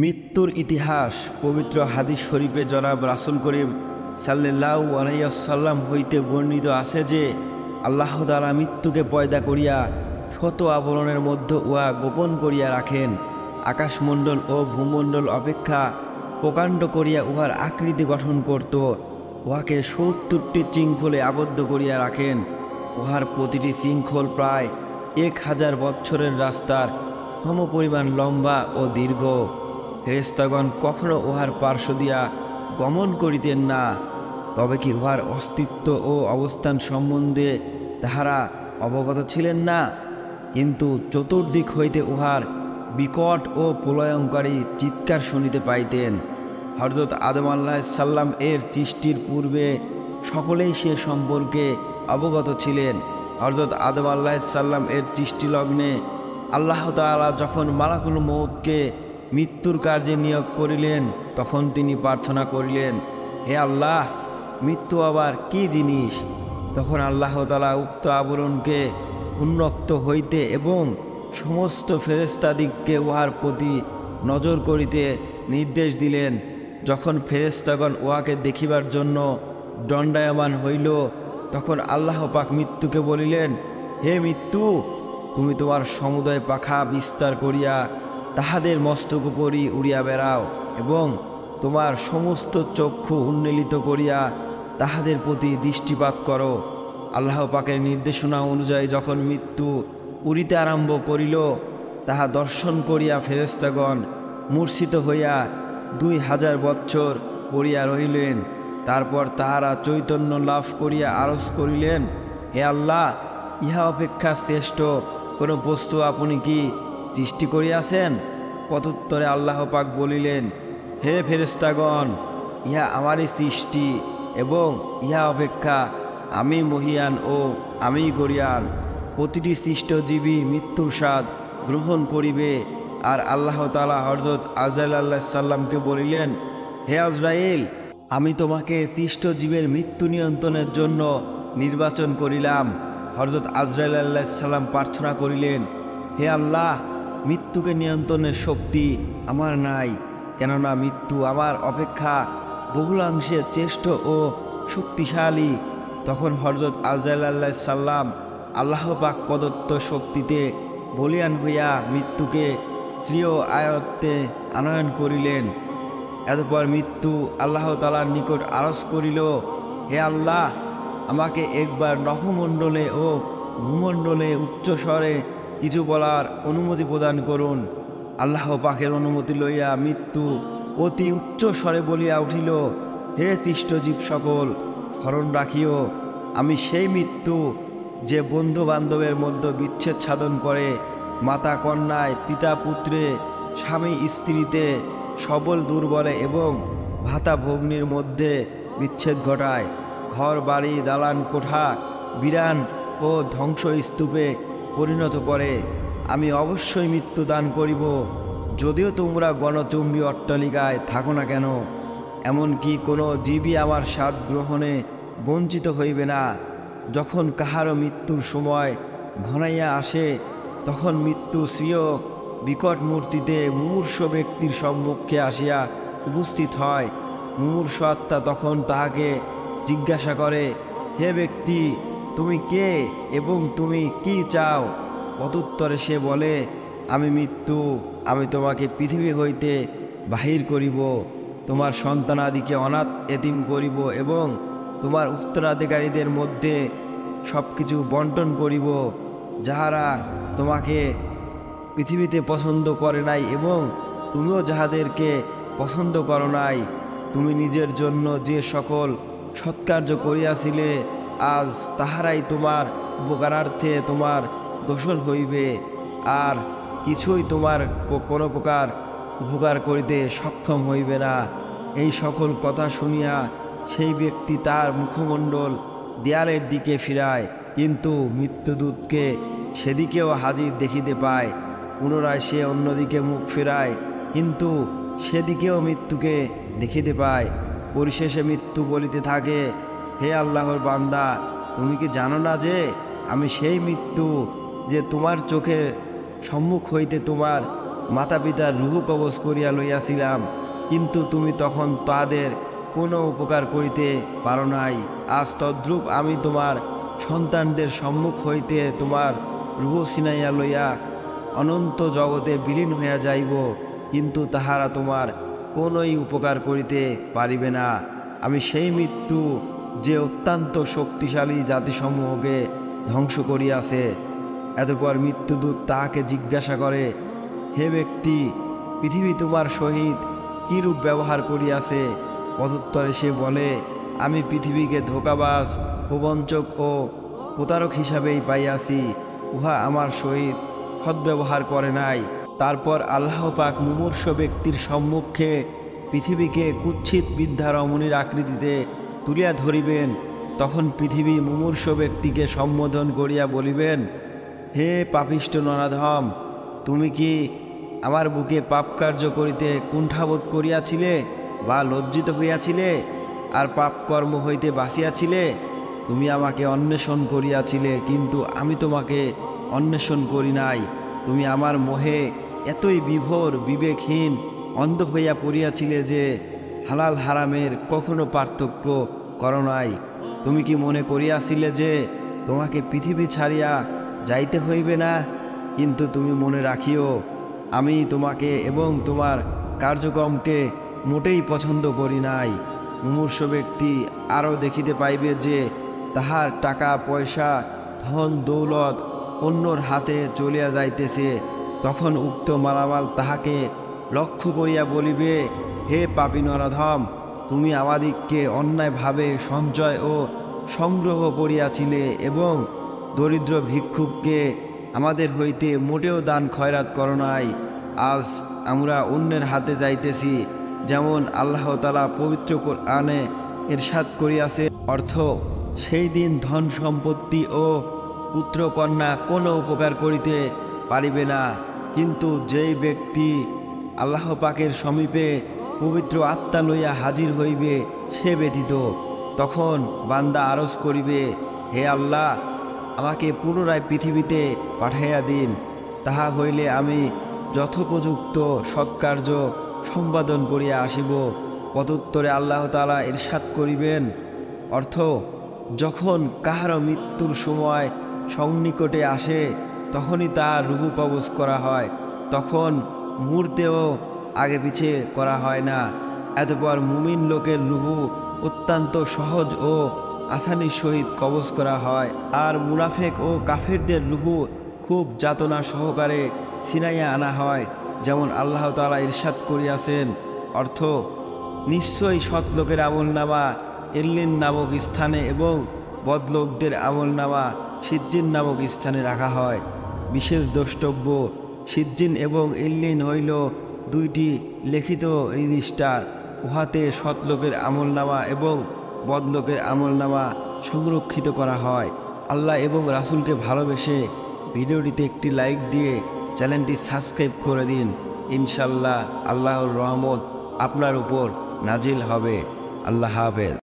মৃত্যুর ইতিহাস পবিত্র হাদিস শরীফে জনাব রাসূল করিম সাল্লাল্লাহু আলাইহি ওয়াসাল্লাম হইতে বর্ণিত আছে যে আল্লাহ তাআলা মৃত্যুকে পয়দা করিয়া শত আবরণের মধ্যে উহা গোপন করিয়া রাখেন। আকাশমণ্ডল ও ভূমণ্ডল অপেক্ষা প্রকাণ্ড করিয়া উহার আকৃতি গঠন করত। উহাকে ৭০টি শৃঙ্খলে আবদ্ধ করিয়া রাখেন। উহার প্রতিটি শৃঙ্খল প্রায় ১,০০০ বৎসরের রাস্তার সমপরিমাণ লম্বা ও দীর্ঘ। ফেরেশতাগণ কখনো উহার পার্শ্ব দিয়া গমন করিতেন না। তবে কি উহার অস্তিত্ব ও অবস্থান সম্বন্ধে তাহারা অবগত ছিলেন না? কিন্তু চতুর্দিক হইতে উহার বিকট ও প্রলয়ঙ্কারী চিৎকার শুনিতে পাইতেন। হযরত আদম আলাইহিস সালাম এর সৃষ্টির পূর্বে সকলেই সে সম্পর্কে অবগত ছিলেন। হযরত আদম আলাইহিস সালাম এর সৃষ্টিলগ্নে আল্লাহ তাআলা যখন মালাকুল মউতকে মৃত্যুর কার্যে নিয়োগ করিলেন, তখন তিনি প্রার্থনা করিলেন, হে আল্লাহ, মৃত্যু আবার কি জিনিস? তখন আল্লাহ তাআলা উক্ত আবরণকে উন্মুক্ত হইতে এবং সমস্ত ফেরেশতাদিগকে উহার প্রতি নজর করিতে নির্দেশ দিলেন। যখন ফেরেশতাগণ উহাকে দেখিবার জন্য দণ্ডায়মান হইল, তখন আল্লাহ পাক মৃত্যুকে বলিলেন, হে মৃত্যু, তুমি তোমার সমুদয় পাখা বিস্তার করিয়া তাহাদের মস্তক উপরই উড়িয়া বেড়াও এবং তোমার সমস্ত চক্ষু উন্মীলিত করিয়া তাহাদের প্রতি দৃষ্টিপাত করো। আল্লাহ পাকের নির্দেশনা অনুযায়ী যখন মৃত্যু উড়িতে আরম্ভ করিল, তাহা দর্শন করিয়া ফেরেশতাগণ মূর্ছিত হইয়া ২,০০০ বৎসর পড়িয়া রহিলেন। তারপর তাহারা চৈতন্য লাভ করিয়া আরজ করিলেন, হে আল্লাহ, ইহা অপেক্ষা শ্রেষ্ঠ কোনো বস্তু আপনি কি সৃষ্টি করিয়াছেন? প্রত্যুত্তরে আল্লাহ পাক বলিলেন, হে ফেরেশতাগণ, ইহা আমারই সৃষ্টি এবং ইহা অপেক্ষা আমি মহিয়ান ও আমি গরিয়ান। প্রতিটি সৃষ্ট জীবী মৃত্যুর স্বাদ গ্রহণ করিবে। আর আল্লাহ তাআলা হযরত আজরাইল আলাইহিস সালামকে বলিলেন, হে আজরাইল, আমি তোমাকে সৃষ্ট জীবের মৃত্যু নিয়ন্ত্রণের জন্য নির্বাচন করিলাম। হযরত আজরাইল আলাইহিস সালাম প্রার্থনা করিলেন, হে আল্লাহ, মৃত্যুকে নিয়ন্ত্রণের শক্তি আমার নাই, কেননা মৃত্যু আমার অপেক্ষা বহুলাংশে শ্রেষ্ঠ ও শক্তিশালী। তখন হযরত আজরাইল আলাইহিস সালাম আল্লাহ পাক প্রদত্ত শক্তিতে বলীয়ান হইয়া মৃত্যুকে স্বীয় আয়ত্তে আনয়ন করিলেন। এতপর মৃত্যু আল্লাহ তাআলার নিকট আরজ করিল, হে আল্লাহ, আমাকে একবার নভমণ্ডলে ও ভূমণ্ডলে উচ্চস্বরে কিছু বলার অনুমতি প্রদান করুন। আল্লাহ পাকের অনুমতি লইয়া মৃত্যু অতি উচ্চ স্বরে বলিয়া উঠিল, হে সৃষ্টজীব সকল, স্মরণ রাখিও, আমি সেই মৃত্যু যে বন্ধু বান্ধবের মধ্যে বিচ্ছেদ সাধন করে, মাতা কন্যায়, পিতা পুত্রে, স্বামী স্ত্রীতে, সবল দুর্বলে এবং ভাতা ভগ্নির মধ্যে বিচ্ছেদ ঘটায়, ঘর বাড়ি দালান কোঠা বিরান ও ধ্বংসস্তূপে পরিণত করে। আমি অবশ্যই মৃত্যু দান করিব, যদিও তোমরা গণচুম্বী অট্টালিকায় থাকো না কেন। এমনকি কোনো জীবই আমার স্বাদ গ্রহণে বঞ্চিত হইবে না। যখন কাহারও মৃত্যুর সময় ঘনাইয়া আসে, তখন মৃত্যু স্বীয় বিকট মূর্তিতে মুমূর্ষ ব্যক্তির সম্মুখে আসিয়া উপস্থিত হয়। মুমূর্ষ আত্মা তখন তাহাকে জিজ্ঞাসা করে, হে ব্যক্তি, তুমি কে এবং তুমি কি চাও? প্রত্যুত্তরে সে বলে, আমি মৃত্যু, আমি তোমাকে পৃথিবী হইতে বাহির করিব, তোমার সন্তানাদিকে অনাথ এতিম করিব এবং তোমার উত্তরাধিকারীদের মধ্যে সব কিছু বন্টন করিব, যাহারা তোমাকে পৃথিবীতে পছন্দ করে নাই এবং তুমিও যাহাদেরকে পছন্দ করো নাই। তুমি নিজের জন্য যে সকল সৎকার্য করিয়াছিলে, আজ তাহারাই তোমার উপকারার্থে তোমার দোষর হইবে, আর কিছুই তোমার কোনো প্রকার উপকার করিতে সক্ষম হইবে না। এই সকল কথা শুনিয়া সেই ব্যক্তি তার মুখমণ্ডল দেয়ালের দিকে ফিরায়, কিন্তু মৃত্যুদূতকে সেদিকেও হাজির দেখিতে পায়। পুনরায় সে অন্যদিকে মুখ ফেরায়, কিন্তু সেদিকেও মৃত্যুকে দেখিতে পায়। পরিশেষে মৃত্যু বলিতে থাকে, হে আল্লাহর বান্দা, তুমি কি জানো না যে আমি সেই মৃত্যু যে তোমার চোখের সম্মুখ হইতে তোমার মাতা পিতার রূহ কবজ করিয়া লইয়াছিলাম, কিন্তু তুমি তখন তাদের কোনো উপকার করিতে পারো নাই। আজ তদ্রূপ আমি তোমার সন্তানদের সম্মুখ হইতে তোমার রূহ ছিনাইয়া লইয়া অনন্ত জগতে বিলীন হইয়া যাইব, কিন্তু তাহারা তোমার কোনোই উপকার করিতে পারিবে না। আমি সেই মৃত্যু যে অত্যন্ত শক্তিশালী জাতিসমূহকে ধ্বংস করিয়াছে। এতপর মৃত্যুদূত তাহাকে জিজ্ঞাসা করে, হে ব্যক্তি, পৃথিবী তোমার সহিত কিরূপ ব্যবহার করিয়াছে? প্রত্যুত্তরে সে বলে, আমি পৃথিবীকে ধোঁকাবাজ, প্রবঞ্চক ও প্রতারক হিসাবেই পাইয়াছি, উহা আমার সহিত সদ্ব্যবহার করে নাই। তারপর আল্লাহ পাক মুমূর্ষ ব্যক্তির সম্মুখে পৃথিবীকে কুৎসিত বৃদ্ধা রমণীর আকৃতিতে তুলিয়া ধরিবেন। তখন পৃথিবী মুমূর্ষ ব্যক্তিকে সম্বোধন করিয়া বলিবেন, হে পাপিষ্ঠ নরাধম, তুমি কি আমার বুকে পাপকার্য করিতে কুণ্ঠাবোধ করিয়াছিলে বা লজ্জিত হইয়াছিলে আর পাপকর্ম হইতে বাঁচিয়াছিলে? তুমি আমাকে অন্বেষণ করিয়াছিলে, কিন্তু আমি তোমাকে অন্বেষণ করি নাই। তুমি আমার মোহে এতই বিভোর, বিবেকহীন, অন্ধ হইয়া পড়িয়াছিলে যে হালাল হারামের কখনো পার্থক্য করো নাই। তুমি কি মনে করিয়াছিলে যে তোমাকে পৃথিবী ছাড়িয়া যাইতে হইবে না? কিন্তু তুমি মনে রাখিও, আমি তোমাকে এবং তোমার কার্যক্রমকে মোটেই পছন্দ করি নাই। মুমূর্ষ ব্যক্তি আরও দেখিতে পাইবে যে তাহার টাকা পয়সা, ধন দৌলত অন্যর হাতে চলিয়া যাইতেছে। তখন উক্ত মালামাল তাহাকে লক্ষ্য করিয়া বলিবে, হে পাপী নরাধম, তুমি আমাদিগকে অন্যায়ভাবে সঞ্চয় ও সংগ্রহ করিয়াছিলে এবং দরিদ্র ভিক্ষুককে আমাদের হইতে মোটেও দান খয়রাত করো নাই। আজ আমরা অন্যের হাতে যাইতেছি, যেমন আল্লাহ তাআলা পবিত্র কোরআনে ইরশাদ করিয়াছে, অর্থ সেই দিন ধন সম্পত্তি ও পুত্র কন্যা কোনো উপকার করিতে পারিবে না, কিন্তু যেই ব্যক্তি আল্লাহ পাকের সমীপে পবিত্র আত্মা লইয়া হাজির হইবে সে ব্যতীত। তখন বান্দা আরজ করিবে, হে আল্লাহ, আমাকে পুনরায় পৃথিবীতে পাঠাইয়া দিন, তাহা হইলে আমি যথোপযুক্ত সৎকার্য সম্পাদন করিয়া আসিব। প্রত্যুত্তরে আল্লাহ তাআলা ইরশাদ করিবেন, অর্থ যখন কাহারও মৃত্যুর সময় সন্নিকটে আসে তখনই তার রূহ কবজ করা হয়, তখন মুহূর্তেও আগে পিছে করা হয় না। এতপর মুমিন লোকের রূহ অত্যন্ত সহজ ও আসানির সহিত কবজ করা হয়, আর মুনাফেক ও কাফেরদের রূহ খুব যাতনা সহকারে ছিনাইয়া আনা হয়, যেমন আল্লাহ তাআলা ইরশাদ করিয়াছেন, অর্থ নিশ্চয়ই সৎলোকের আমলনামা ইল্লিন নামক স্থানে এবং বদলোকদের আমলনামা সিজ্জিন নামক স্থানে রাখা হয়। বিশেষ দ্রষ্টব্য, সিজ্জিন এবং ইল্লিন হইল দুইটি লিখিত রেজিস্টার, উহাতে সৎলোকের আমলনামা এবং বদলোকের আমলনামা সংরক্ষিত করা হয়। আল্লাহ এবং রাসূলকে ভালোবেসে ভিডিওটিতে একটি লাইক দিয়ে চ্যানেলটি সাবস্ক্রাইব করে দিন। ইনশাল্লাহ আল্লাহর রহমত আপনার উপর নাজিল হবে। আল্লাহ হাফেজ।